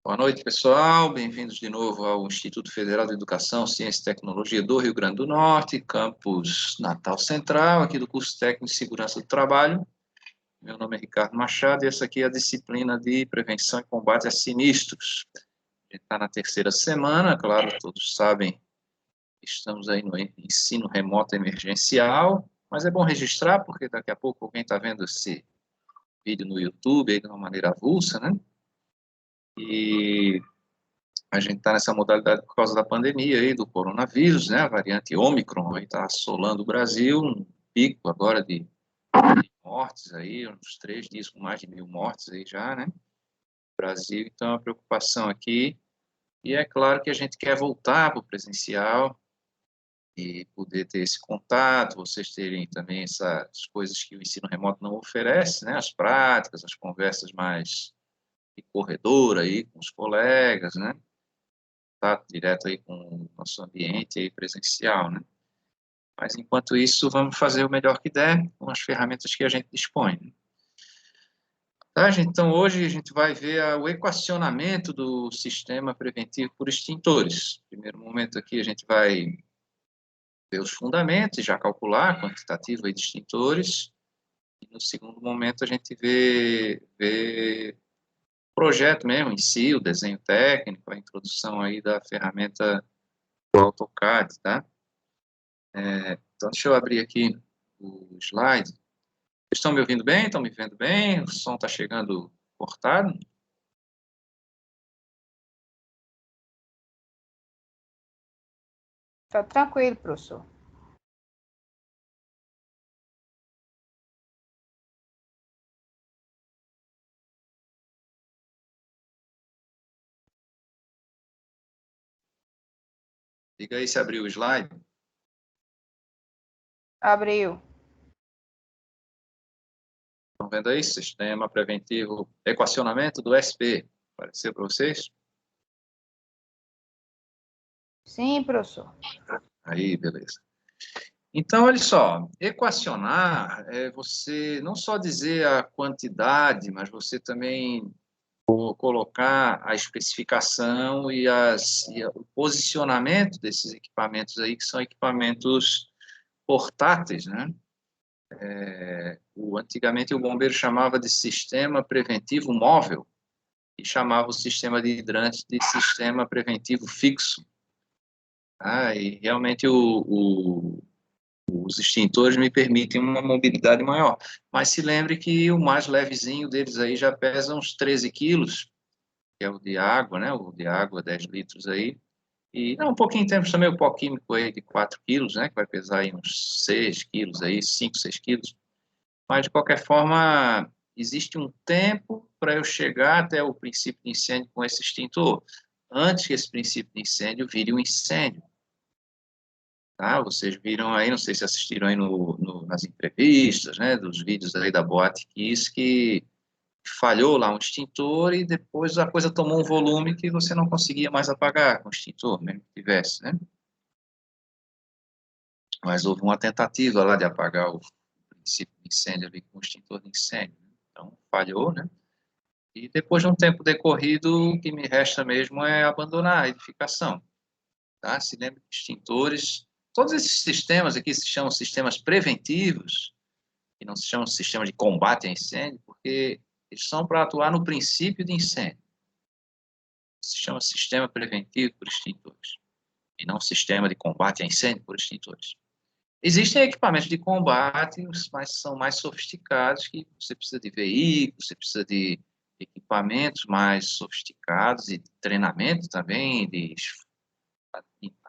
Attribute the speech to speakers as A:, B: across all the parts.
A: Boa noite, pessoal. Bem-vindos de novo ao Instituto Federal de Educação, Ciência e Tecnologia do Rio Grande do Norte, campus Natal Central, aqui do curso técnico de Segurança do Trabalho. Meu nome é Ricardo Machado e essa aqui é a disciplina de Prevenção e Combate a Sinistros. A gente está na terceira semana, claro, todos sabem, estamos aí no ensino remoto emergencial, mas é bom registrar, porque daqui a pouco alguém está vendo esse vídeo no YouTube aí de uma maneira avulsa, né? E a gente está nessa modalidade por causa da pandemia aí, do coronavírus, né? A variante Ômicron aí está assolando o Brasil, um pico agora de mortes aí, uns 3 dias com mais de 1.000 mortes aí já, né? Brasil, então, a preocupação aqui. E é claro que a gente quer voltar para o presencial e poder ter esse contato, vocês terem também essas coisas que o ensino remoto não oferece, né? As práticas, as conversas mais de corredor aí com os colegas, né? Contato direto aí com o nosso ambiente aí presencial, né? Mas, enquanto isso, vamos fazer o melhor que der com as ferramentas que a gente dispõe, né? Tá, gente? Então, hoje a gente vai ver o equacionamento do sistema preventivo por extintores. No primeiro momento aqui, a gente vai ver os fundamentos e já calcular a quantitativa de extintores. E no segundo momento, a gente vê o projeto mesmo em si, o desenho técnico, a introdução aí da ferramenta do AutoCAD, tá? Então, deixa eu abrir aqui o slide. Vocês estão me ouvindo bem? Estão me vendo bem? O som está chegando cortado?
B: Tá tranquilo, professor.
A: Diga aí se abriu o slide.
B: Abriu.
A: Estão vendo aí? Sistema preventivo, equacionamento do SP. Apareceu para vocês?
B: Sim, professor.
A: Aí, beleza. Então, olha só, equacionar é você não só dizer a quantidade, mas você também colocar a especificação e o posicionamento desses equipamentos aí, que são equipamentos portáteis, né? Antigamente o bombeiro chamava de sistema preventivo móvel e chamava o sistema de hidrantes de sistema preventivo fixo. E realmente os extintores me permitem uma mobilidade maior. Mas se lembre que o mais levezinho deles aí já pesa uns 13 quilos, que é o de água, né? O de água, 10 litros aí. E um pouquinho temos também o pó químico aí de 4 quilos, né? Que vai pesar aí uns 6 quilos aí, 5, 6 quilos. Mas, de qualquer forma, existe um tempo para eu chegar até o princípio de incêndio com esse extintor, antes que esse princípio de incêndio vire um incêndio. Tá? Vocês viram aí, não sei se assistiram aí nas entrevistas, né, dos vídeos aí da Boate Kiss, que falhou lá um extintor e depois a coisa tomou um volume que você não conseguia mais apagar com o extintor, mesmo que tivesse, né? Mas houve uma tentativa lá de apagar o princípio de incêndio ali com o extintor de incêndio. Então, falhou, né? E depois de um tempo decorrido, o que me resta mesmo é abandonar a edificação. Tá? Se lembre de extintores. Todos esses sistemas aqui se chamam sistemas preventivos, e não se chamam sistemas de combate a incêndio, porque eles são para atuar no princípio de incêndio. Se chama sistema preventivo por extintores, e não sistema de combate a incêndio por extintores. Existem equipamentos de combate, mas são mais sofisticados, que você precisa de veículos, você precisa de equipamentos mais sofisticados e de treinamento também,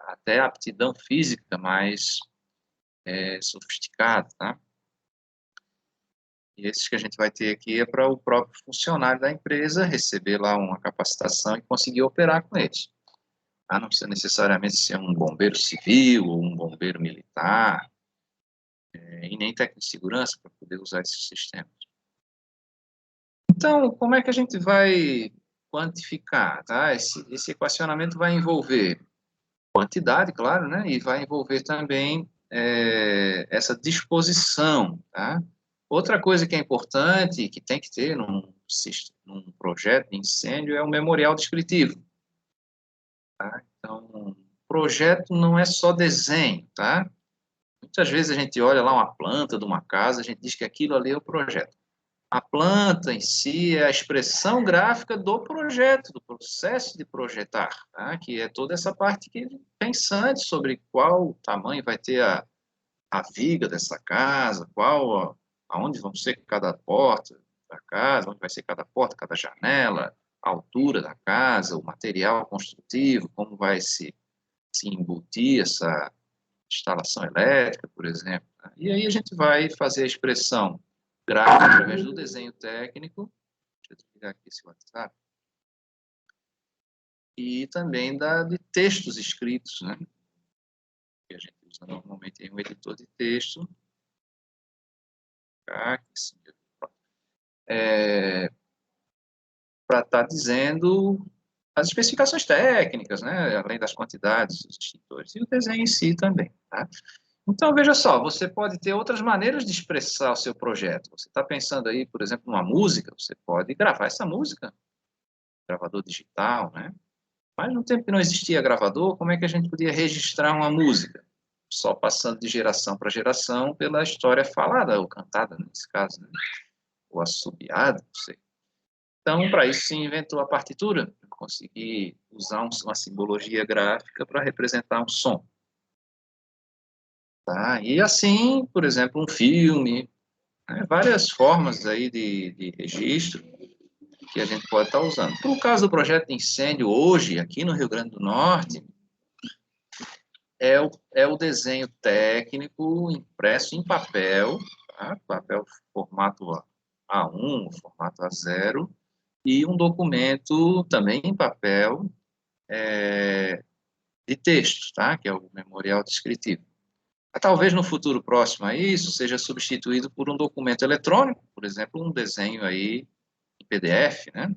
A: até aptidão física mais sofisticada, tá? E esses que a gente vai ter aqui é para o próprio funcionário da empresa receber lá uma capacitação e conseguir operar com eles. Tá? Não precisa necessariamente ser um bombeiro civil ou um bombeiro militar, e nem técnico de segurança para poder usar esses sistemas. Então, como é que a gente vai quantificar? Tá? Esse equacionamento vai envolver quantidade, claro, né? E vai envolver também essa disposição, tá? Outra coisa que é importante, que tem que ter num num projeto de incêndio é o memorial descritivo. Tá? Então, projeto não é só desenho, tá? Muitas vezes a gente olha lá uma planta de uma casa, a gente diz que aquilo ali é o projeto. A planta em si é a expressão gráfica do projeto, do processo de projetar, tá? Que é toda essa parte que pensante sobre qual tamanho vai ter a viga dessa casa, aonde vão ser cada porta da casa, onde vai ser cada porta, cada janela, a altura da casa, o material construtivo, como vai se embutir essa instalação elétrica, por exemplo. E aí a gente vai fazer a expressão gráfica através do desenho técnico. Deixa eu desligar aqui esse WhatsApp. E também de textos escritos, né? Que a gente usa normalmente em um editor de texto. Para estar dizendo as especificações técnicas, né? Além das quantidades dos extintores. E o desenho em si também, tá? Então, veja só, você pode ter outras maneiras de expressar o seu projeto. Você está pensando aí, por exemplo, numa música, você pode gravar essa música, gravador digital, né? Mas no tempo que não existia gravador, como é que a gente podia registrar uma música? Só passando de geração para geração pela história falada, ou cantada, nesse caso, né? Ou assobiada, não sei. Então, para isso se inventou a partitura, para conseguir usar uma simbologia gráfica para representar um som. Tá? E assim, por exemplo, um filme, né? Várias formas aí de registro que a gente pode estar usando. No caso do projeto de incêndio, hoje, aqui no Rio Grande do Norte, é o desenho técnico impresso em papel, tá? Papel formato A1, formato A0, e um documento também em papel de texto, tá? Que é o memorial descritivo. Talvez no futuro próximo a isso seja substituído por um documento eletrônico, por exemplo, um desenho aí em PDF, né?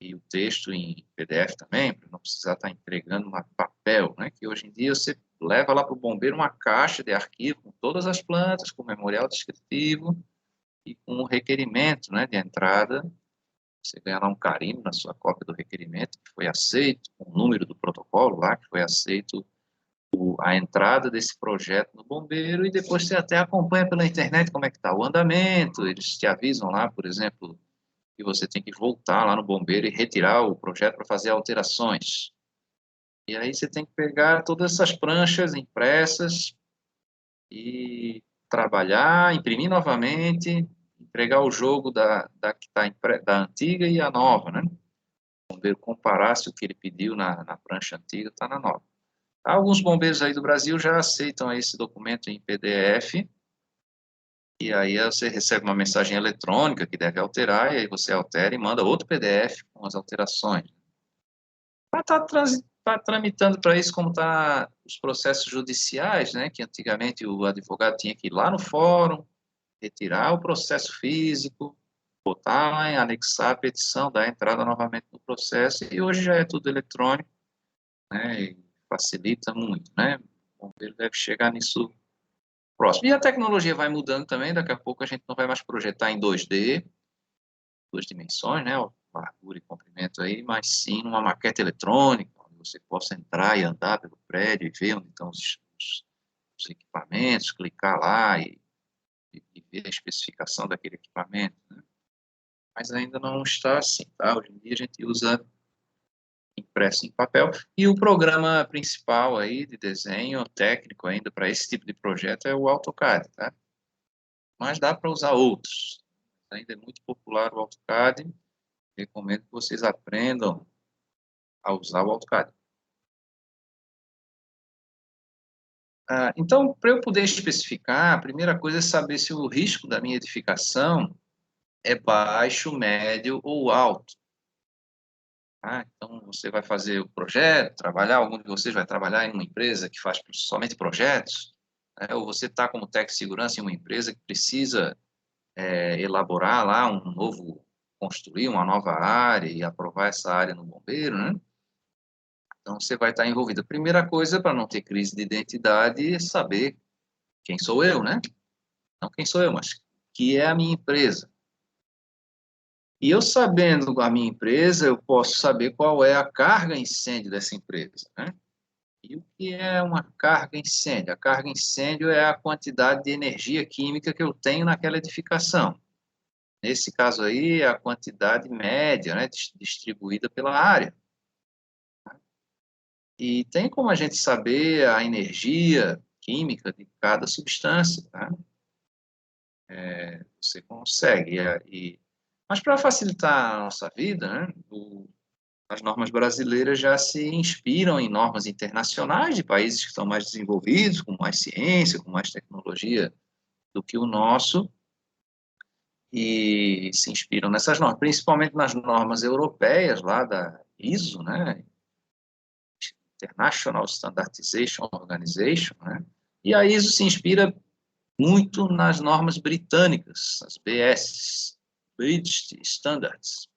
A: E o texto em PDF também, para não precisar estar entregando um papel, né? Que hoje em dia você leva lá para o bombeiro uma caixa de arquivo com todas as plantas, com memorial descritivo e com o requerimento, né, de entrada. Você ganha lá um carimbo na sua cópia do requerimento que foi aceito, com o número do protocolo lá que foi aceito a entrada desse projeto no bombeiro, e depois você até acompanha pela internet como é que está o andamento, eles te avisam lá, por exemplo, que você tem que voltar lá no bombeiro e retirar o projeto para fazer alterações. E aí você tem que pegar todas essas pranchas impressas e trabalhar, imprimir novamente, entregar o jogo que tá da antiga e a nova, né? O bombeiro comparar se o que ele pediu na prancha antiga está na nova. Alguns bombeiros aí do Brasil já aceitam esse documento em PDF, e aí você recebe uma mensagem eletrônica que deve alterar, e aí você altera e manda outro PDF com as alterações. Está tramitando para isso como tá os processos judiciais, né, que antigamente o advogado tinha que ir lá no fórum, retirar o processo físico, botar lá, anexar a petição, dar entrada novamente no processo, e hoje já é tudo eletrônico, né, e facilita muito, né? O bombeiro deve chegar nisso próximo. E a tecnologia vai mudando também, daqui a pouco a gente não vai mais projetar em 2D, duas dimensões, né, largura e comprimento aí, mas sim numa maquete eletrônica, onde você possa entrar e andar pelo prédio e ver onde estão os equipamentos, clicar lá e ver a especificação daquele equipamento, né? Mas ainda não está assim, tá? Hoje em dia a gente usa impresso em papel, e o programa principal aí de desenho técnico ainda para esse tipo de projeto é o AutoCAD, tá? Mas dá para usar outros. Ainda é muito popular o AutoCAD, recomendo que vocês aprendam a usar o AutoCAD. Então, para eu poder especificar, a primeira coisa é saber se o risco da minha edificação é baixo, médio ou alto. Então, você vai fazer o projeto, trabalhar, algum de vocês vai trabalhar em uma empresa que faz somente projetos, né? Ou você está como técnico de segurança em uma empresa que precisa elaborar lá construir uma nova área e aprovar essa área no bombeiro, né? Então, você vai estar envolvido. A primeira coisa, para não ter crise de identidade, é saber quem sou eu, né? Não quem sou eu, mas que é a minha empresa. E eu sabendo a minha empresa, eu posso saber qual é a carga incêndio dessa empresa, né? E o que é uma carga incêndio? A carga incêndio é a quantidade de energia química que eu tenho naquela edificação. Nesse caso aí, é a quantidade média, né, distribuída pela área. E tem como a gente saber a energia química de cada substância, tá? Você consegue. Mas para facilitar a nossa vida, né, as normas brasileiras já se inspiram em normas internacionais de países que estão mais desenvolvidos, com mais ciência, com mais tecnologia do que o nosso, e se inspiram nessas normas, principalmente nas normas europeias, lá da ISO, né, International Standardization Organization, né, e a ISO se inspira muito nas normas britânicas, as BS, British Standards,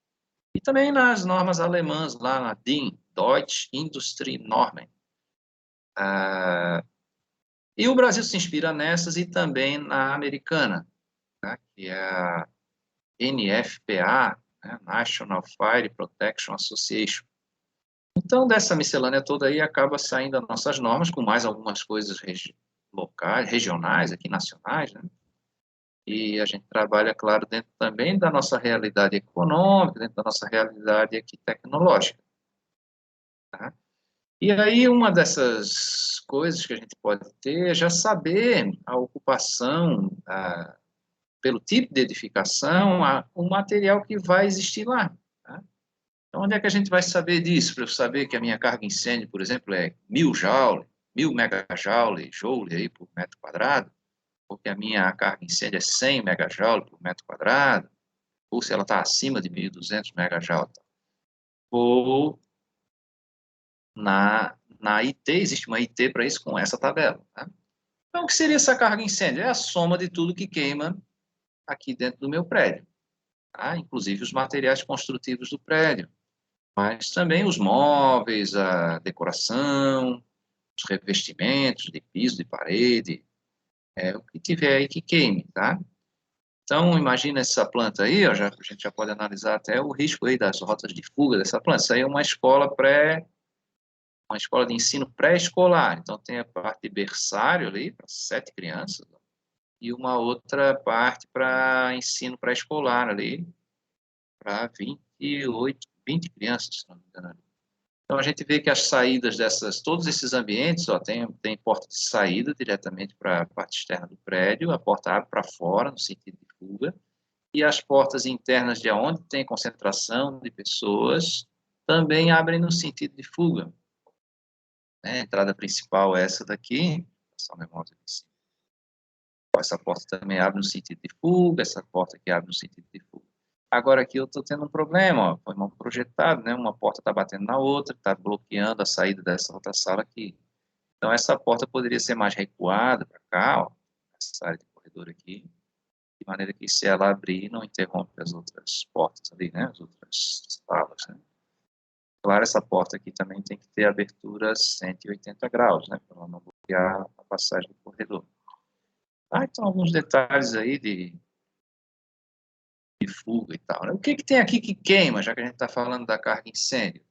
A: e também nas normas alemãs, lá na DIN, Deutsche Industrienormen. E o Brasil se inspira nessas e também na americana, né, que é a NFPA, né, National Fire Protection Association. Então, dessa miscelânea toda aí, acaba saindo as nossas normas, com mais algumas coisas locais, regionais, aqui nacionais, né? E a gente trabalha, claro, dentro também da nossa realidade econômica, dentro da nossa realidade aqui tecnológica, tá? E aí, uma dessas coisas que a gente pode ter é já saber a ocupação, pelo tipo de edificação, o material que vai existir lá, tá? Então, onde é que a gente vai saber disso? Para eu saber que a minha carga incêndio, por exemplo, é 1000 joule, 1000 megajoule, joule aí por metro quadrado, porque a minha carga incêndio é 100 megajoule por metro quadrado, ou se ela está acima de 1200 megajoule. Ou na IT, existe uma IT para isso com essa tabela, tá? Então, o que seria essa carga incêndio? É a soma de tudo que queima aqui dentro do meu prédio, tá? Inclusive os materiais construtivos do prédio, mas também os móveis, a decoração, os revestimentos de piso, de parede, o que tiver aí que queime, tá? Então, imagina essa planta aí, ó, a gente já pode analisar até o risco aí das rotas de fuga dessa planta. Isso aí é uma escola de ensino pré-escolar. Então, tem a parte de berçário ali, para 7 crianças, e uma outra parte para ensino pré-escolar ali, para 20 crianças, se não me engano. Então, a gente vê que as saídas todos esses ambientes, ó, tem porta de saída diretamente para a parte externa do prédio, a porta abre para fora, no sentido de fuga, e as portas internas de onde tem concentração de pessoas também abrem no sentido de fuga, né? A entrada principal é essa daqui, essa memória aqui em cima. Essa porta também abre no sentido de fuga, essa porta aqui abre no sentido de fuga. Agora aqui eu estou tendo um problema, ó, foi mal projetado, né? Uma porta está batendo na outra, está bloqueando a saída dessa outra sala aqui. Então essa porta poderia ser mais recuada para cá, ó, essa área de corredor aqui, de maneira que se ela abrir, não interrompe as outras portas ali, né? As outras salas, né? Claro, essa porta aqui também tem que ter abertura 180 graus, né? Para não bloquear a passagem do corredor. Então, alguns detalhes aí de fuga e tal, né? O que tem aqui que queima, já que a gente está falando da carga incêndio?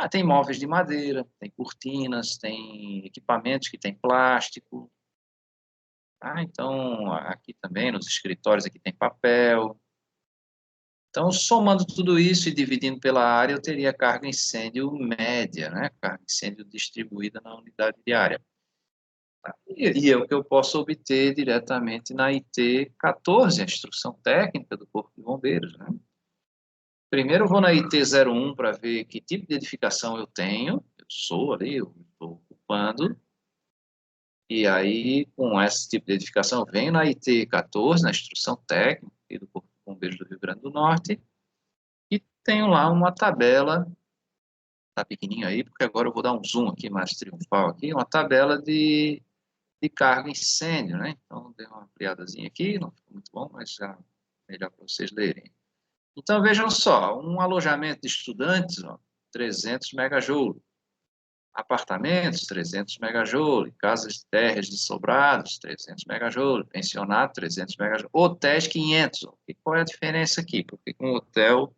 A: Tem móveis de madeira, tem cortinas, tem equipamentos que tem plástico. Então, aqui também, nos escritórios, aqui tem papel. Então, somando tudo isso e dividindo pela área, eu teria carga incêndio média, né? Carga incêndio distribuída na unidade diária. E é o que eu posso obter diretamente na IT 14, a Instrução Técnica do Corpo de Bombeiros, né? Primeiro eu vou na IT 01 para ver que tipo de edificação eu tenho, eu sou ali, eu estou ocupando, e aí com esse tipo de edificação eu venho na IT 14, na Instrução Técnica do Corpo de Bombeiros do Rio Grande do Norte, e tenho lá uma tabela, tá pequenininho aí, porque agora eu vou dar um zoom aqui mais triunfal aqui, uma tabela de carga incêndio, né? Então, dei uma ampliadazinha aqui, não ficou muito bom, mas já melhor para vocês lerem. Então, vejam só, um alojamento de estudantes, ó, 300 megajoule. Apartamentos, 300 megajoule. Casas térreas de sobrados, 300 megajoule. Pensionato, 300 megajoule. Hotéis, 500. E qual é a diferença aqui? Porque um hotel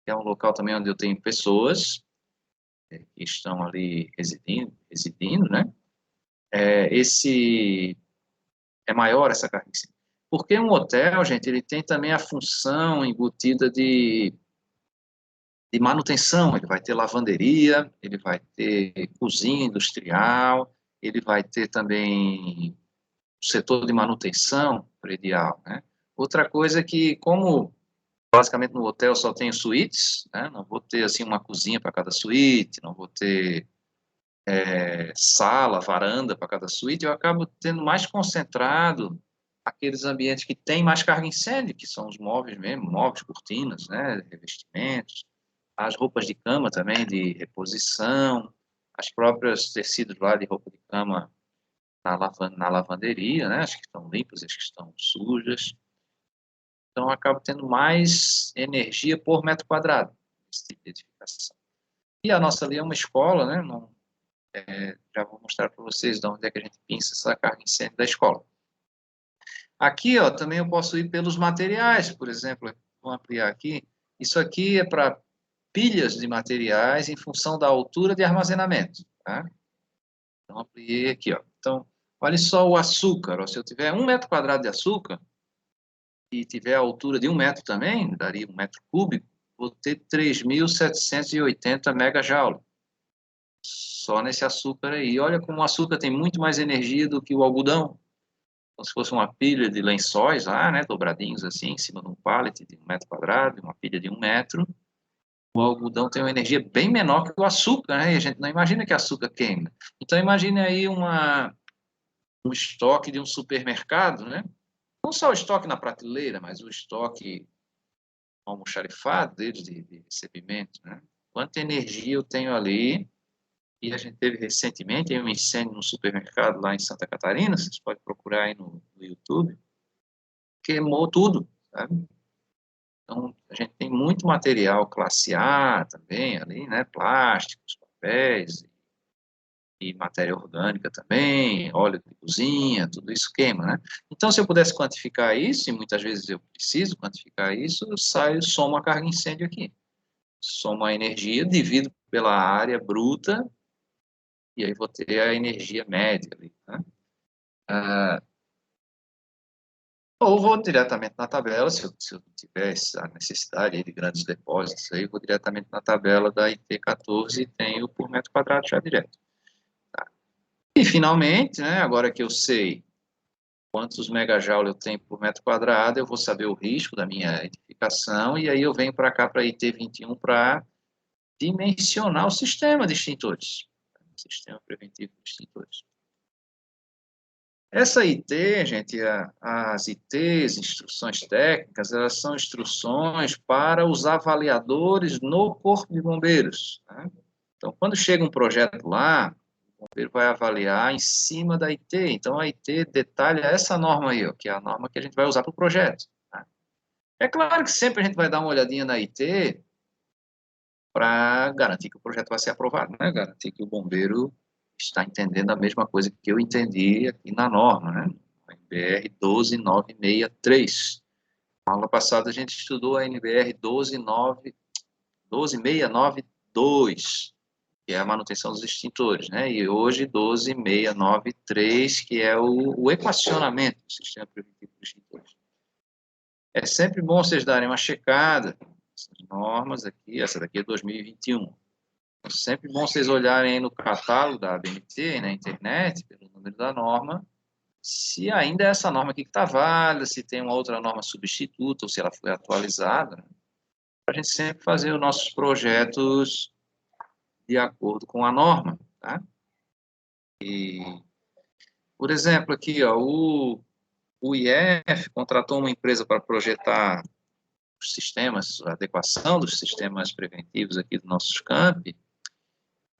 A: é um local também onde eu tenho pessoas que estão ali residindo, né? Esse é maior essa carga. Porque um hotel, gente, ele tem também a função embutida de manutenção. Ele vai ter lavanderia, ele vai ter cozinha industrial, ele vai ter também o setor de manutenção predial, né? Outra coisa é que, como basicamente no hotel só tem suítes, né? Não vou ter assim uma cozinha para cada suíte, não vou ter sala, varanda para cada suíte, eu acabo tendo mais concentrado aqueles ambientes que têm mais carga incêndio, que são os móveis mesmo, móveis, cortinas, né, revestimentos, as roupas de cama também de reposição, as próprias tecidos lá de roupa de cama na lavanderia, né, as que estão limpas, as que estão sujas. Então, eu acabo tendo mais energia por metro quadrado, esse tipo de edificação. E a nossa ali é uma escola, né, não, já vou mostrar para vocês de onde é que a gente pinça essa carga incêndio da escola. Aqui, ó, também eu posso ir pelos materiais, por exemplo, vou ampliar aqui. Isso aqui é para pilhas de materiais em função da altura de armazenamento, tá? Então, ampliei aqui, ó. Então, olha só o açúcar, ó. Se eu tiver 1 metro quadrado de açúcar e tiver a altura de 1 metro também, daria 1 metro cúbico, vou ter 3.780 megajoule. Só nesse açúcar aí. Olha como o açúcar tem muito mais energia do que o algodão. Então, se fosse uma pilha de lençóis lá, né, dobradinhos assim, em cima de um pallet de 1 metro quadrado, uma pilha de 1 metro, o algodão tem uma energia bem menor que o açúcar, né? E a gente não imagina que açúcar queima. Então, imagine aí um estoque de um supermercado, né? Não só o estoque na prateleira, mas o estoque almoxarifado deles de recebimento, né? Quanta energia eu tenho ali. E a gente teve recentemente um incêndio no supermercado lá em Santa Catarina, vocês podem procurar aí no YouTube, queimou tudo, sabe? Então, a gente tem muito material classe A também ali, né? Plásticos, papéis e matéria orgânica também, óleo de cozinha, tudo isso queima, né? Então, se eu pudesse quantificar isso, e muitas vezes eu preciso quantificar isso, eu saio, somo a carga incêndio aqui. Somo a energia, divido pela área bruta, e aí vou ter a energia média ali, né? Ou vou diretamente na tabela, se eu tiver a necessidade de grandes depósitos, aí vou diretamente na tabela da IT14 e tenho por metro quadrado já direto. Tá? E, finalmente, né, agora que eu sei quantos megajoule eu tenho por metro quadrado, eu vou saber o risco da minha edificação, e aí eu venho para cá, para a IT21, para dimensionar o sistema de extintores, o sistema preventivo de extintores. Essa IT, gente, as ITs, instruções técnicas, elas são instruções para os avaliadores no Corpo de Bombeiros, né? Então, quando chega um projeto lá, o bombeiro vai avaliar em cima da IT. Então, a IT detalha essa norma aí, ó, que é a norma que a gente vai usar para o projeto, tá? É claro que sempre a gente vai dar uma olhadinha na IT para garantir que o projeto vai ser aprovado, né? Garantir que o bombeiro está entendendo a mesma coisa que eu entendi aqui na norma, né? A NBR 12963. Na aula passada a gente estudou a NBR 12692, que é a manutenção dos extintores, né? E hoje 12693, que é o equacionamento do sistema preventivo dos extintores. É sempre bom vocês darem uma checada, essas normas aqui, essa daqui é 2021. É sempre bom vocês olharem aí no catálogo da ABNT, na internet, pelo número da norma, se ainda é essa norma aqui que está válida, se tem uma outra norma substituta, ou se ela foi atualizada, né? Para a gente sempre fazer os nossos projetos de acordo com a norma, tá? E, por exemplo, aqui, ó, o IF contratou uma empresa para projetar os sistemas, a adequação dos sistemas preventivos aqui dos nossos campi,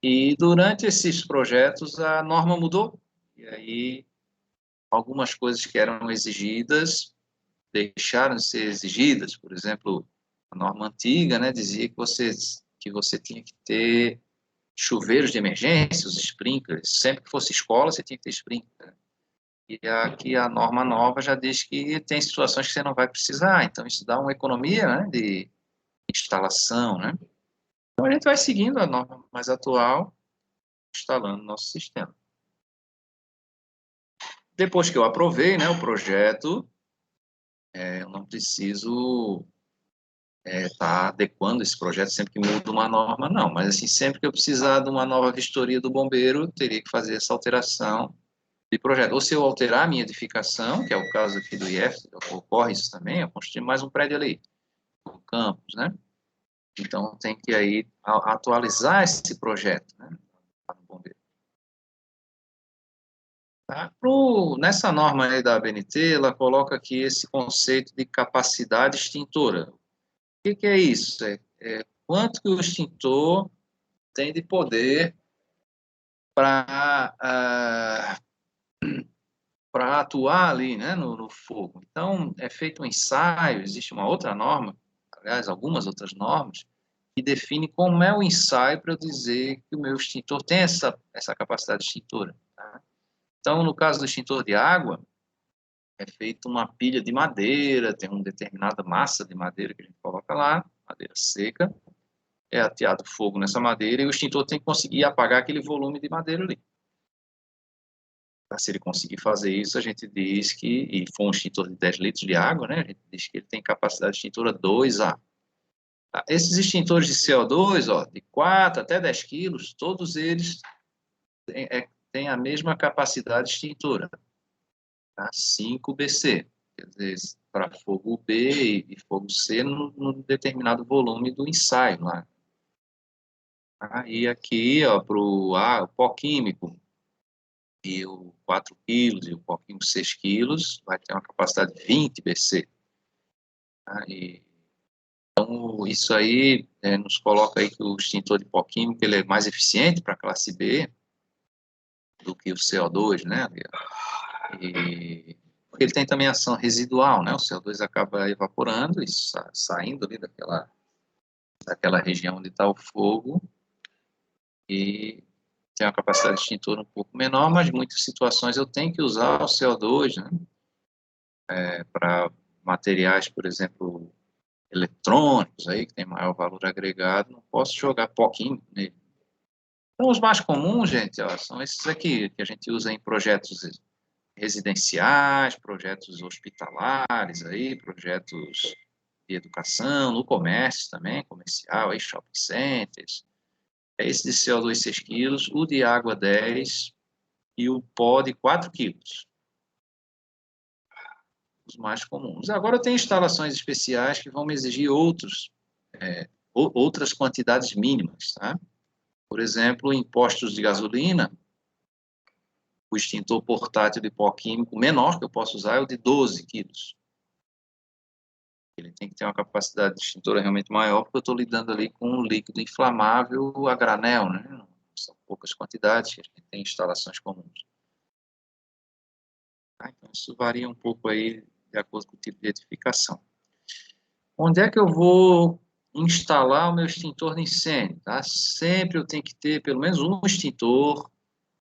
A: e durante esses projetos a norma mudou, e aí algumas coisas que eram exigidas deixaram de ser exigidas. Por exemplo, a norma antiga, né, dizia que você tinha que ter chuveiros de emergência, os sprinklers. Sempre que fosse escola, você tinha que ter sprinkler. E aqui a norma nova já diz que tem situações que você não vai precisar. Então, isso dá uma economia, né, de instalação, né? Então, a gente vai seguindo a norma mais atual, instalando nosso sistema. Depois que eu aprovei, né, o projeto, eu não preciso estar adequando esse projeto sempre que muda uma norma, não. Mas, assim, sempre que eu precisar de uma nova vistoria do bombeiro, eu teria que fazer essa alteração de projeto. Ou se eu alterar a minha edificação, que é o caso aqui do IF, ocorre isso também, eu construí mais um prédio ali, no campus, né? Então, tem que aí atualizar esse projeto, né? No bombeiro. Tá? Nessa norma aí da ABNT, ela coloca aqui esse conceito de capacidade extintora. O que é isso? Quanto que o extintor tem de poder para atuar ali, né, no fogo. Então, é feito um ensaio, existe uma outra norma, aliás, algumas outras normas, que define como é o ensaio para eu dizer que o meu extintor tem essa capacidade extintora. Tá? Então, no caso do extintor de água, é feita uma pilha de madeira, tem uma determinada massa de madeira que a gente coloca lá, madeira seca, é ateado fogo nessa madeira e o extintor tem que conseguir apagar aquele volume de madeira ali. Se ele conseguir fazer isso, a gente diz que, e for um extintor de 10 litros de água, né, a gente diz que ele tem capacidade extintora 2A. Tá? Esses extintores de CO2, ó, de 4 até 10 quilos, todos eles têm a mesma capacidade extintora, tá? 5BC, quer dizer, para fogo B e fogo C no determinado volume do ensaio lá. Tá? E aqui, ó, para o pó químico, e o 4 quilos e o pó químico 6 quilos, vai ter uma capacidade de 20 BC. Tá? Então, isso aí nos coloca aí que o extintor de pó químico ele é mais eficiente para a classe B do que o CO2, né? Porque ele tem também ação residual, né? O CO2 acaba evaporando e saindo ali daquela região onde está o fogo e tem uma capacidade extintora um pouco menor, mas em muitas situações eu tenho que usar o CO2, né? Para materiais, por exemplo, eletrônicos aí, que tem maior valor agregado, não posso jogar pó químico nele. Então, os mais comuns, gente, ó, são esses aqui, que a gente usa em projetos residenciais, projetos hospitalares, aí, projetos de educação, no comércio também, comercial, aí, shopping centers. É esse de CO2 6 quilos, o de água 10 e o pó de 4 quilos. Os mais comuns. Agora tem instalações especiais que vão me exigir outras quantidades mínimas, tá? Por exemplo, em postos de gasolina, o extintor portátil de pó químico menor que eu posso usar é o de 12 quilos. Ele tem que ter uma capacidade de extintora realmente maior, porque eu estou lidando ali com um líquido inflamável a granel, né? São poucas quantidades, que a gente tem instalações comuns. Tá? Então, isso varia um pouco aí de acordo com o tipo de edificação. Onde é que eu vou instalar o meu extintor de incêndio? Tá? Sempre eu tenho que ter pelo menos um extintor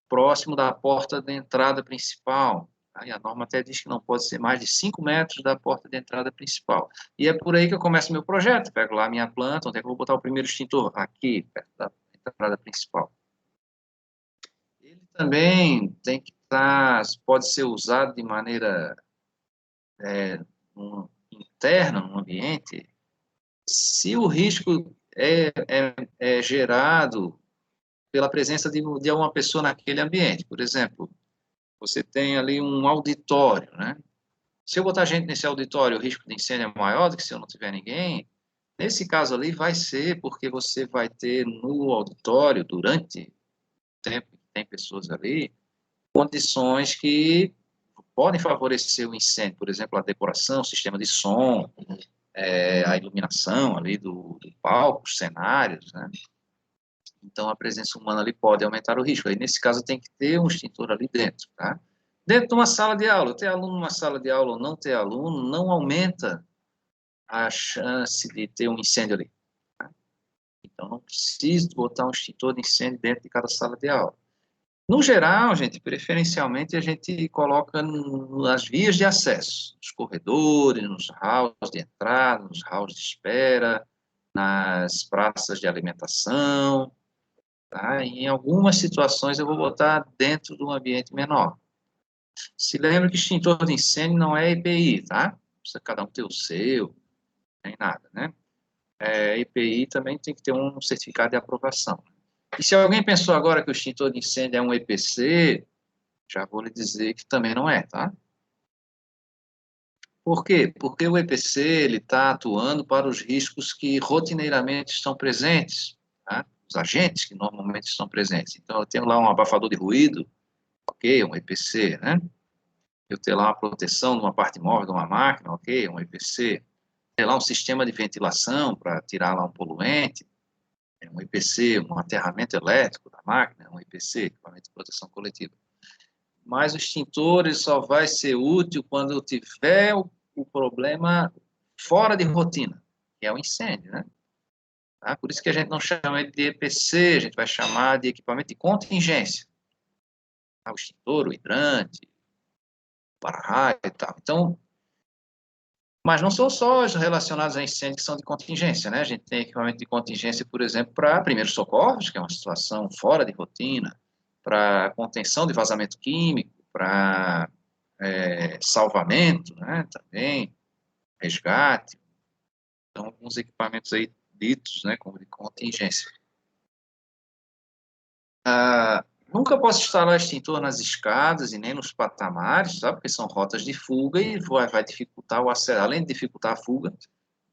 A: próximo da porta de entrada principal. Tá? E a norma até diz que não pode ser mais de 5 metros da porta de entrada principal. E é por aí que eu começo meu projeto. Pego lá a minha planta, onde é que eu vou botar o primeiro extintor? Aqui, perto da entrada principal. Ele também tem que estar, pode ser usado de maneira interna no ambiente, se o risco é gerado pela presença de uma pessoa naquele ambiente. Por exemplo, você tem ali um auditório, né? Se eu botar gente nesse auditório, o risco de incêndio é maior do que se eu não tiver ninguém. Nesse caso ali, vai ser porque você vai ter no auditório, durante o tempo que tem pessoas ali, condições que podem favorecer o incêndio. Por exemplo, a decoração, o sistema de som, a iluminação ali do palco, os cenários, né? Então, a presença humana ali pode aumentar o risco. Aí, nesse caso, tem que ter um extintor ali dentro, tá? Dentro de uma sala de aula, ter aluno numa sala de aula ou não ter aluno, não aumenta a chance de ter um incêndio ali. Tá? Então, não preciso botar um extintor de incêndio dentro de cada sala de aula. No geral, gente, preferencialmente a gente coloca nas vias de acesso, nos corredores, nos halls de entrada, nos halls de espera, nas praças de alimentação, tá? Em algumas situações eu vou botar dentro de um ambiente menor. Se lembre que extintor de incêndio não é EPI, tá? Precisa cada um ter o seu, nem nada, né? EPI também tem que ter um certificado de aprovação. E se alguém pensou agora que o extintor de incêndio é um EPC, já vou lhe dizer que também não é, tá? Por quê? Porque o EPC ele está atuando para os riscos que rotineiramente estão presentes, tá? Os agentes que normalmente estão presentes. Então, eu tenho lá um abafador de ruído, ok, um EPC, né? Eu tenho lá uma proteção de uma parte móvel de uma máquina, ok, um EPC. Tem lá um sistema de ventilação para tirar lá um poluente, é um EPC, um aterramento elétrico da máquina, um EPC, equipamento de proteção coletiva. Mas o extintor ele só vai ser útil quando eu tiver o problema fora de rotina, que é o incêndio, né? Tá? Por isso que a gente não chama ele de EPC, a gente vai chamar de equipamento de contingência. Tá? O extintor, o hidrante, o para-raio e tal. Então, mas não são só os relacionados a incêndio que são de contingência, né? A gente tem equipamento de contingência, por exemplo, para primeiros socorros, que é uma situação fora de rotina, para contenção de vazamento químico, para salvamento, né? Também, resgate. Então, alguns equipamentos aí ditos, né, como de contingência. Nunca posso instalar extintor nas escadas e nem nos patamares, sabe? Porque são rotas de fuga e vai dificultar o acesso, além de dificultar a fuga,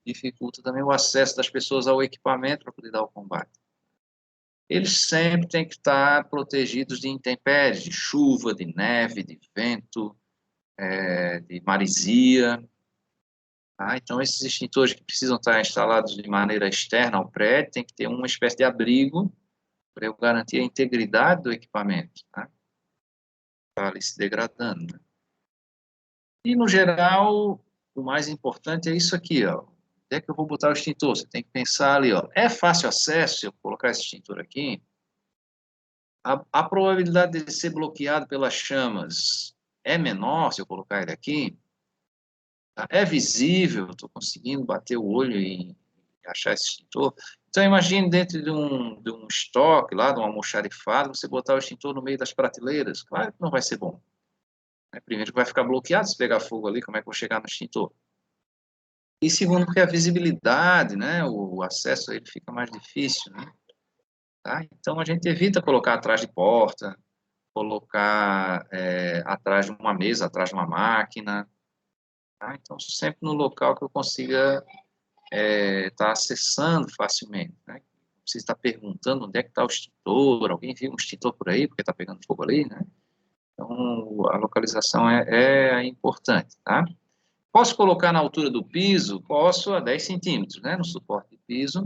A: dificulta também o acesso das pessoas ao equipamento para poder dar o combate. Eles sempre têm que estar protegidos de intempéries, de chuva, de neve, de vento, de maresia. Tá? Então, esses extintores que precisam estar instalados de maneira externa ao prédio, tem que ter uma espécie de abrigo para eu garantir a integridade do equipamento, tá? Para ali se degradando, né? E, no geral, o mais importante é isso aqui, ó. Onde é que eu vou botar o extintor? Você tem que pensar ali, ó. É fácil acesso, se eu colocar esse extintor aqui, a probabilidade de ele ser bloqueado pelas chamas é menor se eu colocar ele aqui. Tá? É visível, estou conseguindo bater o olho e achar esse extintor. Então, imagine dentro de um estoque, lá, de um almoxarifado, você botar o extintor no meio das prateleiras. Claro que não vai ser bom. Primeiro que vai ficar bloqueado, se pegar fogo ali, como é que eu vou chegar no extintor? E segundo, porque a visibilidade, né, o acesso a ele fica mais difícil, né? Tá? Então, a gente evita colocar atrás de porta, colocar atrás de uma mesa, atrás de uma máquina. Tá? Então, sempre no local que eu consiga estar acessando facilmente, né? Você está perguntando onde é que está o extintor, alguém viu um extintor por aí, porque está pegando fogo ali, né? Então, a localização é importante, tá? Posso colocar na altura do piso? Posso, a 10 centímetros, né, no suporte de piso,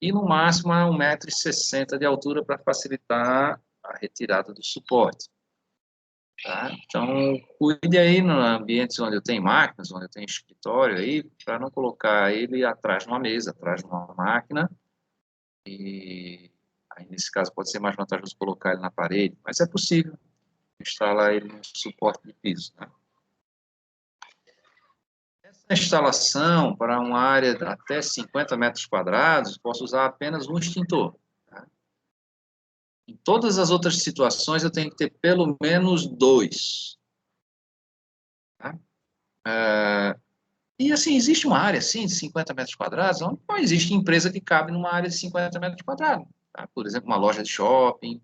A: e no máximo a 1,60 m de altura para facilitar a retirada do suporte. Tá? Então, cuide aí no ambiente onde eu tenho máquinas, onde eu tenho escritório aí, para não colocar ele atrás de uma mesa, atrás de uma máquina, e aí, nesse caso pode ser mais vantajoso colocar ele na parede, mas é possível instalar ele no suporte de piso, né? Essa instalação para uma área de até 50 metros quadrados, posso usar apenas um extintor. Tá? Em todas as outras situações, eu tenho que ter pelo menos dois. Tá? E assim, existe uma área assim, de 50 metros quadrados, não existe empresa que cabe numa área de 50 metros quadrados. Tá? Por exemplo, uma loja de shopping,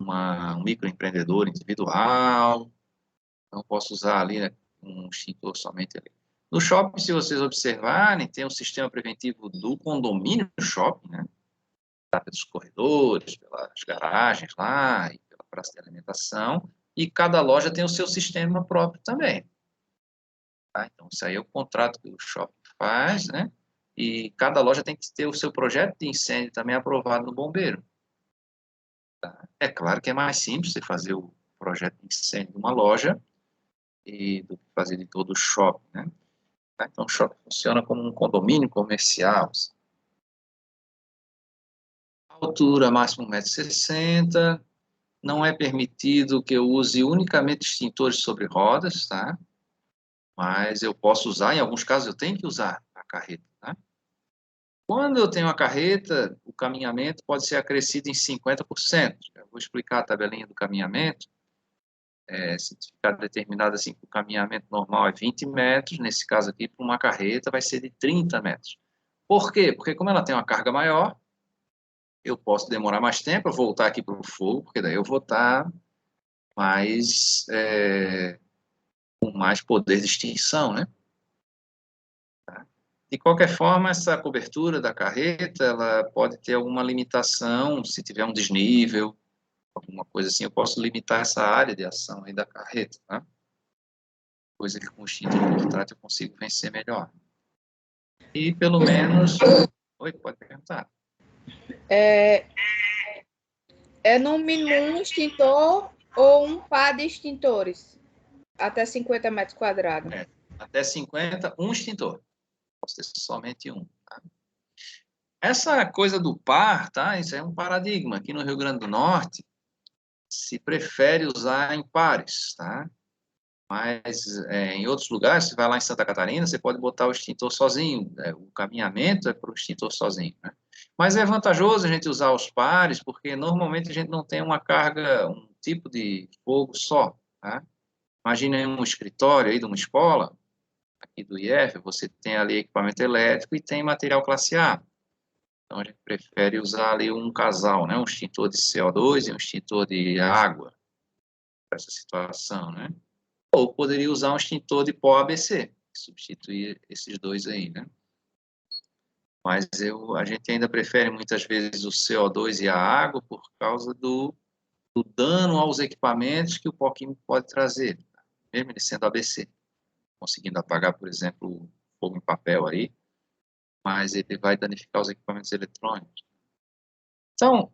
A: um microempreendedor individual. Não posso usar ali, né, um extintor somente ali. No shopping, se vocês observarem, tem um sistema preventivo do condomínio do shopping, né? Tá pelos corredores, pelas garagens lá, e pela praça de alimentação, e cada loja tem o seu sistema próprio também. Tá? Então, isso aí é o contrato que o shopping faz, né? E cada loja tem que ter o seu projeto de incêndio também aprovado no bombeiro. Tá? É claro que é mais simples você fazer o projeto de incêndio de uma loja do que fazer de todo o shopping, né? Tá? Então, o shopping funciona como um condomínio comercial. Altura máximo 1,60 m. Não é permitido que eu use unicamente extintores sobre rodas, tá? Mas eu posso usar, em alguns casos eu tenho que usar a carreta, tá? Quando eu tenho a carreta, o caminhamento pode ser acrescido em 50%. Eu vou explicar a tabelinha do caminhamento. Se ficar determinado assim, que o caminhamento normal é 20 metros, nesse caso aqui, para uma carreta, vai ser de 30 metros. Por quê? Porque como ela tem uma carga maior, eu posso demorar mais tempo a voltar aqui para o fogo, porque daí eu vou estar mais, com mais poder de extinção, né? De qualquer forma, essa cobertura da carreta, ela pode ter alguma limitação, se tiver um desnível, alguma coisa assim, eu posso limitar essa área de ação aí da carreta, tá? Coisa que com o extintor portátil eu consigo vencer melhor. E pelo menos... Oi, pode perguntar.
B: É no mínimo um extintor ou um par de extintores? Até 50 metros quadrados.
A: Até 50, um extintor. Pode ser somente um. Tá? Essa coisa do par, tá? Isso é um paradigma. Aqui no Rio Grande do Norte, se prefere usar em pares, tá? Mas em outros lugares, você vai lá em Santa Catarina, você pode botar o extintor sozinho. O caminhamento é para o extintor sozinho, né? Mas é vantajoso a gente usar os pares, porque normalmente a gente não tem uma carga, um tipo de fogo só, tá? Imagina aí um escritório aí de uma escola, aqui do IF, você tem ali equipamento elétrico e tem material classe A. Então, a gente prefere usar ali um casal, né? Um extintor de CO2 e um extintor de água, para essa situação, né? Ou poderia usar um extintor de pó ABC, que substituir esses dois aí, né? Mas a gente ainda prefere muitas vezes o CO2 e a água por causa do dano aos equipamentos que o pó químico pode trazer, mesmo ele sendo ABC, conseguindo apagar, por exemplo, o fogo em papel aí, mas ele vai danificar os equipamentos eletrônicos. Então,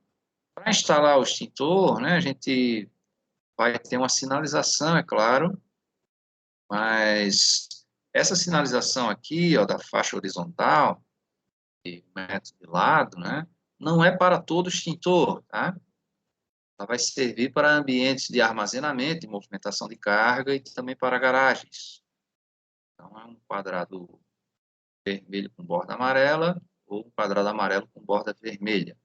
A: para instalar o extintor, né, a gente vai ter uma sinalização, é claro, mas essa sinalização aqui, ó, da faixa horizontal, de 1 metro de lado, né, não é para todo extintor, tá? Ela vai servir para ambientes de armazenamento e movimentação de carga e também para garagens. Então, é um quadrado vermelho com borda amarela ou um quadrado amarelo com borda vermelha.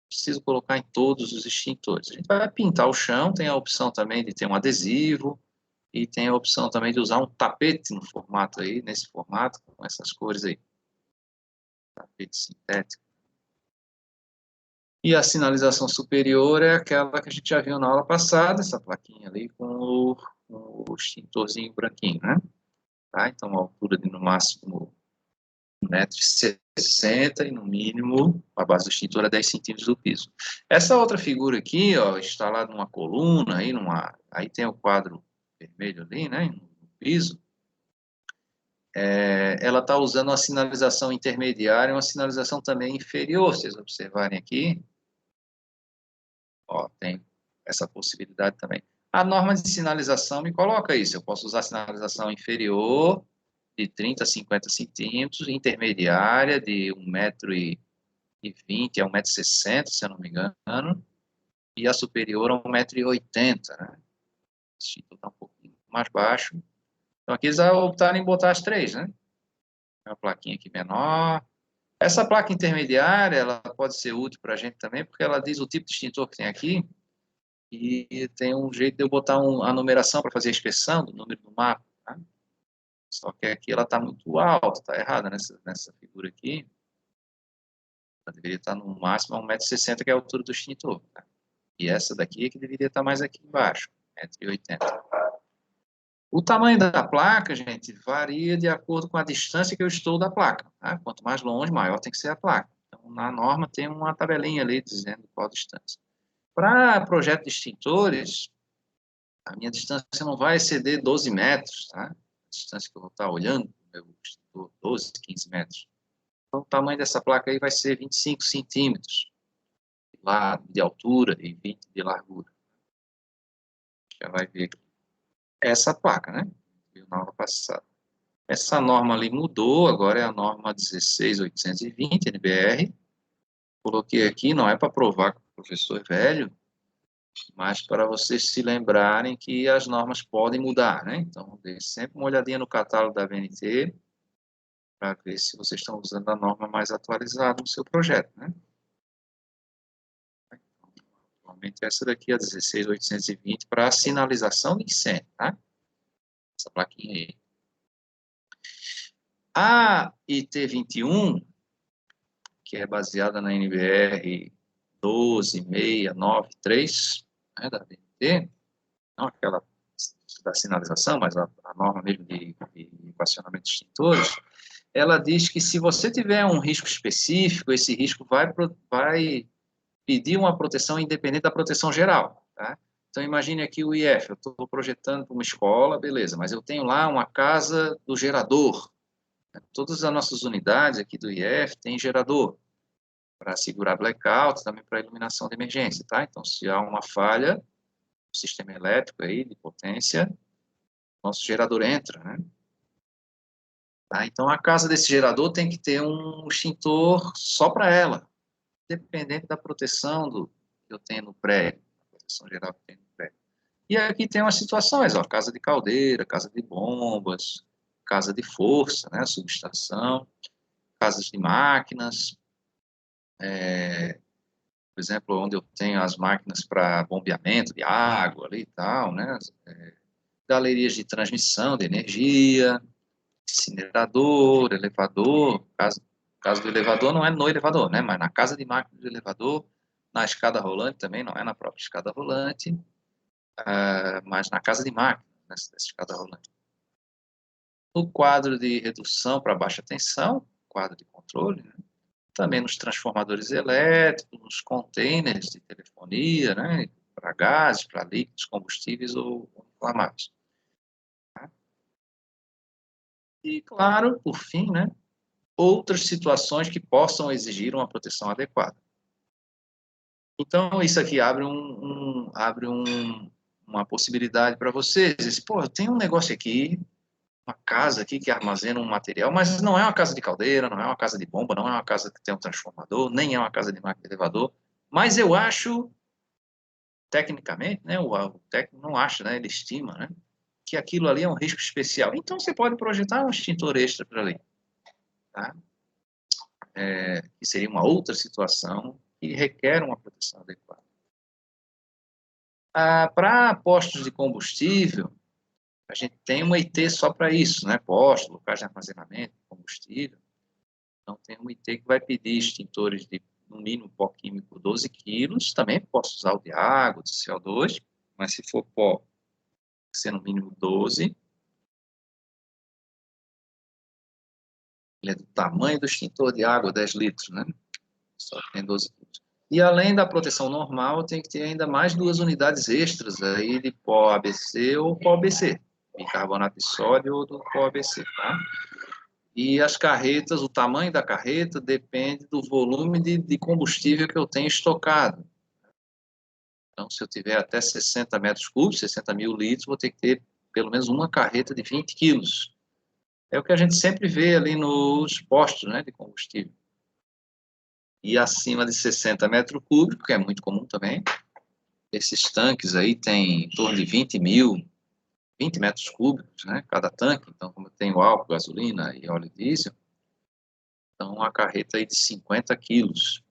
A: Preciso colocar em todos os extintores. A gente vai pintar o chão, tem a opção também de ter um adesivo e tem a opção também de usar um tapete no formato aí, nesse formato, com essas cores aí. Tapete sintético. E a sinalização superior é aquela que a gente já viu na aula passada, essa plaquinha ali com o extintorzinho branquinho, né? Tá? Então, uma altura de no máximo 1,60 m e no mínimo, a base do extintor é 10 centímetros do piso. Essa outra figura aqui, ó, instalada numa coluna, aí tem o quadro vermelho ali, né, no piso, ela está usando uma sinalização intermediária e uma sinalização também inferior, vocês observarem aqui, ó, tem essa possibilidade também. A norma de sinalização me coloca isso, eu posso usar sinalização inferior, de 30 a 50 centímetros, intermediária de 1,20 m a 1,60 m, se eu não me engano, e a superior a 1,80 m, né? Esse está um pouquinho mais baixo. Então, aqui eles optaram em botar as três, né? Uma plaquinha aqui menor. Essa placa intermediária, ela pode ser útil para a gente também, porque ela diz o tipo de extintor que tem aqui, e tem um jeito de eu botar a numeração para fazer a inspeção do número do mapa, tá? Só que aqui ela está muito alta, está errada nessa figura aqui. Ela deveria estar no máximo a 1,60 m, que é a altura do extintor. Tá? E essa daqui é que deveria estar mais aqui embaixo, 1,80 m. O tamanho da placa, gente, varia de acordo com a distância que eu estou da placa. Tá? Quanto mais longe, maior tem que ser a placa. Então, na norma tem uma tabelinha ali dizendo qual a distância. Para projeto de extintores, a minha distância não vai exceder 12 metros, tá? A distância que eu vou estar olhando, meu extintor, 12, 15 metros. Então, o tamanho dessa placa aí vai ser 25 centímetros de altura e 20 de largura. Já vai ver aqui. Essa placa, né? Viu na aula passada. Essa norma ali mudou, agora é a norma 16820 NBR. Coloquei aqui, não é para provar que o professor é velho, mas para vocês se lembrarem que as normas podem mudar, né? Então, dê sempre uma olhadinha no catálogo da BNT para ver se vocês estão usando a norma mais atualizada no seu projeto, né? Atualmente essa daqui é a 16820 para sinalização de incêndio, tá? Essa plaquinha aí. A IT21, que é baseada na NBR 12693, né, da BNT, não aquela da sinalização, mas a norma mesmo de equacionamento de extintores, ela diz que se você tiver um risco específico, esse risco vai pedir uma proteção independente da proteção geral, tá? Então, imagine aqui o IF, eu estou projetando para uma escola, beleza, mas eu tenho lá uma casa do gerador. Todas as nossas unidades aqui do IF têm gerador para segurar blackout, também para iluminação de emergência, tá? Então, se há uma falha no sistema elétrico aí, de potência, nosso gerador entra, né? Tá? Então, a casa desse gerador tem que ter um extintor só para ela, dependente da proteção que eu tenho no prédio, a proteção geral que eu tenho no prédio. E aqui tem umas situações, ó, casa de caldeira, casa de bombas, casa de força, né, subestação, casas de máquinas, por exemplo, onde eu tenho as máquinas para bombeamento de água ali e tal, né, galerias de transmissão de energia, incinerador, elevador, caso do elevador não é no elevador, né, mas na casa de máquina do elevador, na escada rolante também, não é na própria escada rolante, mas na casa de máquina, nessa escada rolante. No quadro de redução para baixa tensão, quadro de controle, né, também nos transformadores elétricos, nos containers de telefonia, né, para gases, para líquidos, combustíveis ou inflamáveis. E, claro, por fim, né, outras situações que possam exigir uma proteção adequada. Então, isso aqui abre uma possibilidade para vocês. Pô, eu tenho um negócio aqui, uma casa aqui que armazena um material, mas não é uma casa de caldeira, não é uma casa de bomba, não é uma casa que tem um transformador, nem é uma casa de máquina de elevador, mas eu acho, tecnicamente, né, o técnico não acha, né, ele estima, né, que aquilo ali é um risco especial. Então, você pode projetar um extintor extra para ali, tá? Que seria uma outra situação que requer uma proteção adequada. Para postos de combustível, a gente tem uma IT só para isso, né? Postos, locais de armazenamento de combustível. Então, tem uma IT que vai pedir extintores de, no mínimo, pó químico 12 quilos. Também posso usar o de água, de CO2, mas se for pó, tem que ser no mínimo 12. Ele é do tamanho do extintor de água, 10 litros, né? Só tem 12 quilos. E além da proteção normal, tem que ter ainda mais 2 unidades extras aí de pó ABC ou pó BC, bicarbonato de sódio ou do pó ABC, tá? E as carretas, o tamanho da carreta depende do volume de combustível que eu tenho estocado. Então, se eu tiver até 60 metros cúbicos, 60 mil litros, vou ter que ter pelo menos uma carreta de 20 quilos. É o que a gente sempre vê ali nos postos, né, de combustível. E acima de 60 metros cúbicos, que é muito comum também, esses tanques aí têm em torno de 20 metros cúbicos, né, cada tanque. Então, como eu tenho álcool, gasolina e óleo diesel, então uma carreta aí de 50 quilos.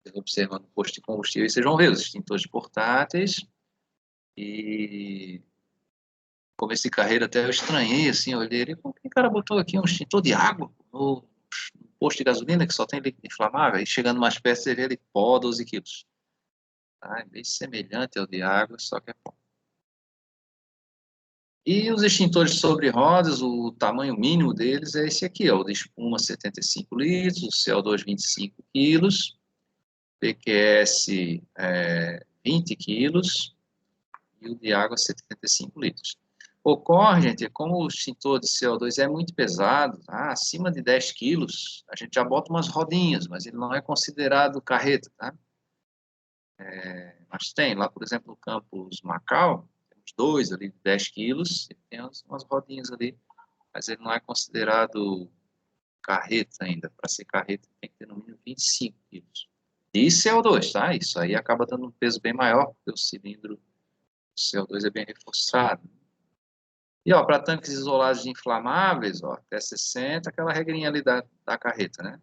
A: Vocês observando o posto de combustível, vocês vão ver os extintores portáteis. E começo de carreira até eu estranhei, assim, eu olhei, por que o cara botou aqui um extintor de água no posto de gasolina que só tem líquido inflamável? E chegando mais perto, você vê ele pó, 12 quilos. Tá? É bem semelhante ao de água, só que é pó. E os extintores sobre rodas, o tamanho mínimo deles é esse aqui, ó, o de espuma 75 litros, o CO2 25 quilos, PQS 20 quilos e o de água 75 litros. Ocorre, gente, como o extintor de CO2 é muito pesado, tá? Acima de 10 quilos, a gente já bota umas rodinhas, mas ele não é considerado carreta, tá? Mas tem, lá, por exemplo, no campus Macau, temos 2 ali de 10 quilos, e tem umas rodinhas ali mas ele não é considerado carreta ainda. Para ser carreta tem que ter no mínimo 25 quilos. E CO2, tá? Isso aí acaba dando um peso bem maior, porque o cilindro do CO2 é bem reforçado. E, ó, para tanques isolados de inflamáveis, ó, até 60, aquela regrinha ali da carreta, né?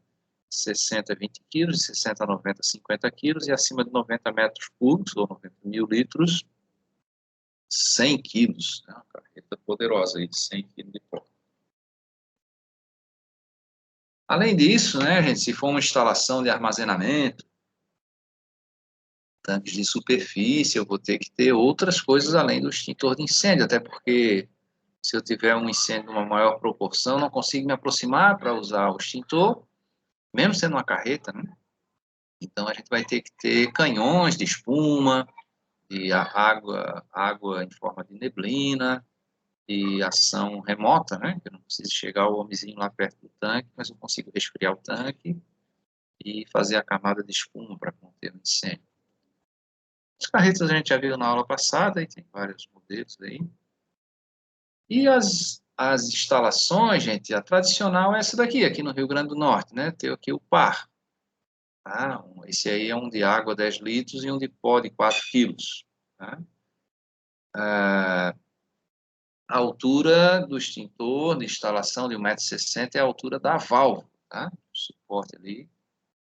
A: 60, 20 quilos, de 60 a 90, 50 quilos, e acima de 90 metros cúbicos, ou 90 mil litros, 100 quilos. Né? Uma carreta poderosa aí, de 100 quilos de pó. Além disso, né, gente, se for uma instalação de armazenamento, tanques de superfície, eu vou ter que ter outras coisas além do extintor de incêndio, até porque se eu tiver um incêndio de uma maior proporção, não consigo me aproximar para usar o extintor, mesmo sendo uma carreta, né? Então, a gente vai ter que ter canhões de espuma, de água em forma de neblina, de ação remota, né? Eu não preciso chegar o homenzinho lá perto do tanque, mas eu consigo resfriar o tanque e fazer a camada de espuma para conter o incêndio. As carretas a gente já viu na aula passada, e tem vários modelos aí. E as instalações, gente, a tradicional é essa daqui, aqui no Rio Grande do Norte, né? Tem aqui o par. Tá? Esse aí é um de água 10 litros e um de pó de 4 quilos. Tá? A altura do extintor de instalação de 1,60 m é a altura da válvula, tá? O suporte ali,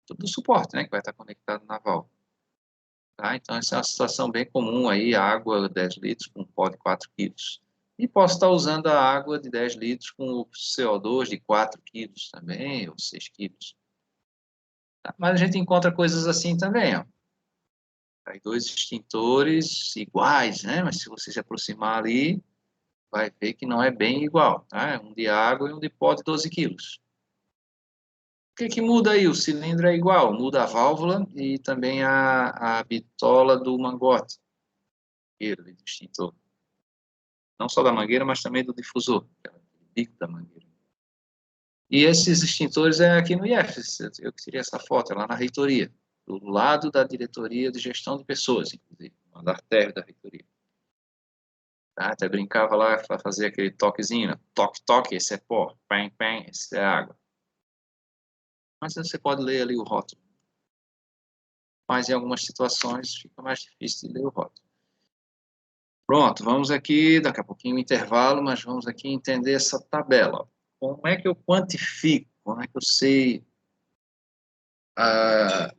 A: tudo do suporte, né? Que vai estar conectado na válvula. Tá? Então, essa é uma situação bem comum aí, água 10 litros com pó de 4 quilos. E posso estar usando a água de 10 litros com o CO2 de 4 quilos também, ou 6 quilos. Tá? Mas a gente encontra coisas assim também, ó. Aí 2 extintores iguais, né? Mas se você se aproximar ali, vai ver que não é bem igual, tá? Um de água e um de pó de 12 quilos. O que que muda aí? O cilindro é igual, muda a válvula e também a bitola do mangote, do extintor. Não só da mangueira, mas também do difusor, que é o bico da mangueira. E esses extintores é aqui no IEF, eu tirei essa foto, é lá na reitoria, do lado da diretoria de gestão de pessoas, inclusive, no andar térreo da reitoria. Tá? Até brincava lá para fazer aquele toquezinho, né? Toque, toque, esse é pó, pem, pem, esse é água. Mas você pode ler ali o rótulo. Mas em algumas situações fica mais difícil de ler o rótulo. Pronto, vamos aqui, daqui a pouquinho o intervalo, mas vamos aqui entender essa tabela. Como é que eu quantifico? Como é que eu sei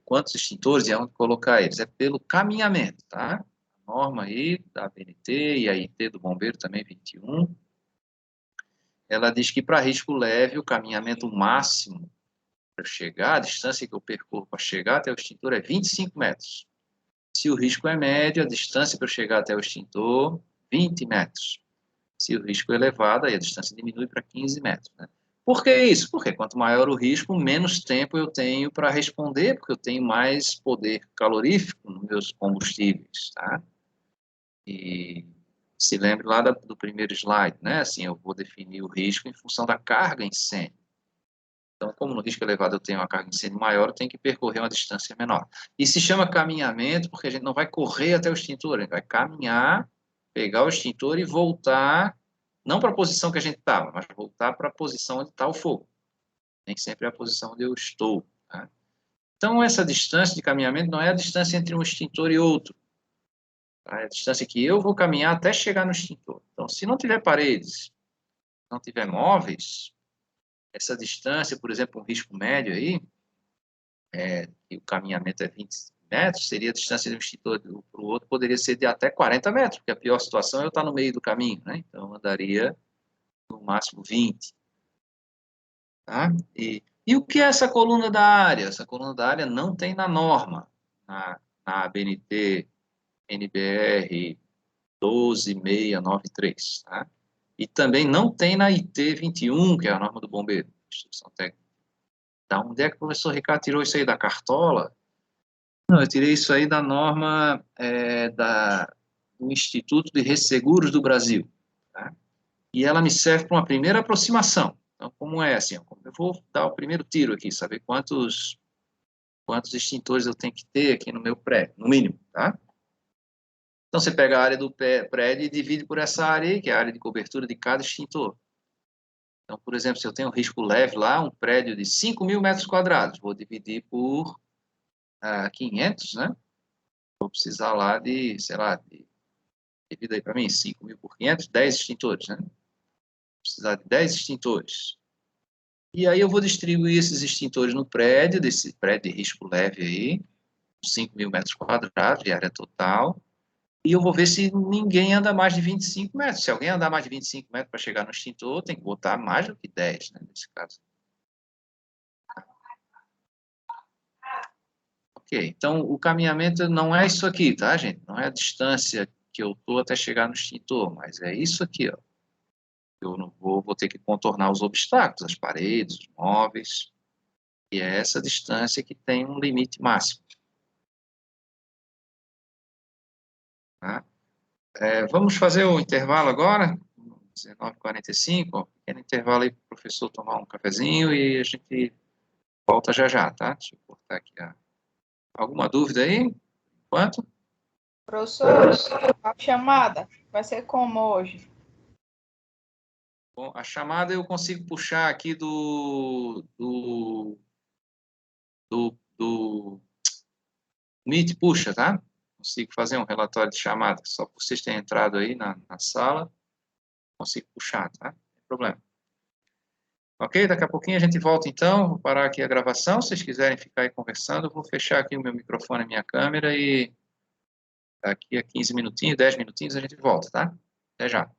A: quantos extintores e aonde colocar eles? É pelo caminhamento, tá? A norma aí da ABNT e a IT do bombeiro também, 21. Ela diz que para risco leve, o caminhamento máximo para chegar, a distância que eu percorro para chegar até o extintor é 25 metros. Se o risco é médio, a distância para eu chegar até o extintor, 20 metros. Se o risco é elevado, aí a distância diminui para 15 metros. Né? Por que isso? Porque quanto maior o risco, menos tempo eu tenho para responder, porque eu tenho mais poder calorífico nos meus combustíveis. Tá? E se lembre lá do primeiro slide, né? Assim, eu vou definir o risco em função da carga incêndio. Então, como no risco elevado eu tenho uma carga de incêndio maior, eu tenho que percorrer uma distância menor. E se chama caminhamento porque a gente não vai correr até o extintor, a gente vai caminhar, pegar o extintor e voltar, não para a posição que a gente estava, mas voltar para a posição onde está o fogo. Nem sempre é a posição onde eu estou. Tá? Então, essa distância de caminhamento não é a distância entre um extintor e outro. Tá? É a distância que eu vou caminhar até chegar no extintor. Então, se não tiver paredes, não tiver móveis, essa distância, por exemplo, um risco médio aí, e o caminhamento é 20 metros, seria a distância de um extintor para o outro, poderia ser de até 40 metros, porque a pior situação é eu estar no meio do caminho, né? Então, eu andaria no máximo 20. Tá? E o que é essa coluna da área? Essa coluna da área não tem na norma, na ABNT, NBR 12693, tá? E também não tem na IT 21, que é a norma do bombeiro, instrução técnica. Da onde é que o professor Ricardo tirou isso aí? Da cartola? Não, eu tirei isso aí da norma do Instituto de Resseguros do Brasil. Tá? E ela me serve para uma primeira aproximação. Então, como é assim? Eu vou dar o primeiro tiro aqui, saber quantos extintores eu tenho que ter aqui no meu prédio, no mínimo. Tá? Então, você pega a área do prédio e divide por essa área aí, que é a área de cobertura de cada extintor. Então, por exemplo, se eu tenho um risco leve lá, um prédio de 5.000 metros quadrados, vou dividir por 500, né? Vou precisar lá de, sei lá, divida aí para mim, 5.000 por 500, 10 extintores, né? Vou precisar de 10 extintores. E aí eu vou distribuir esses extintores no prédio, desse prédio de risco leve aí, 5.000 metros quadrados de área total, e eu vou ver se ninguém anda mais de 25 metros. Se alguém andar mais de 25 metros para chegar no extintor, tem que botar mais do que 10, né, nesse caso. Ok, então o caminhamento não é isso aqui, tá, gente? Não é a distância que eu estou até chegar no extintor, mas é isso aqui, ó. Eu não vou ter que contornar os obstáculos, as paredes, os móveis, e é essa distância que tem um limite máximo. Tá? Vamos fazer o intervalo agora, 19h45, pequeno intervalo aí para o professor tomar um cafezinho e a gente volta já já, tá? Deixa eu cortar aqui. Alguma dúvida aí? Quanto?
B: Professor, a chamada vai ser como hoje?
A: Bom, a chamada eu consigo puxar aqui do Meet, puxa, tá? Consigo fazer um relatório de chamada, só por vocês terem entrado aí na sala, consigo puxar, tá? Não tem problema. Ok? Daqui a pouquinho a gente volta então, vou parar aqui a gravação, se vocês quiserem ficar aí conversando, eu vou fechar aqui o meu microfone e minha câmera e daqui a 15 minutinhos, 10 minutinhos a gente volta, tá? Até já.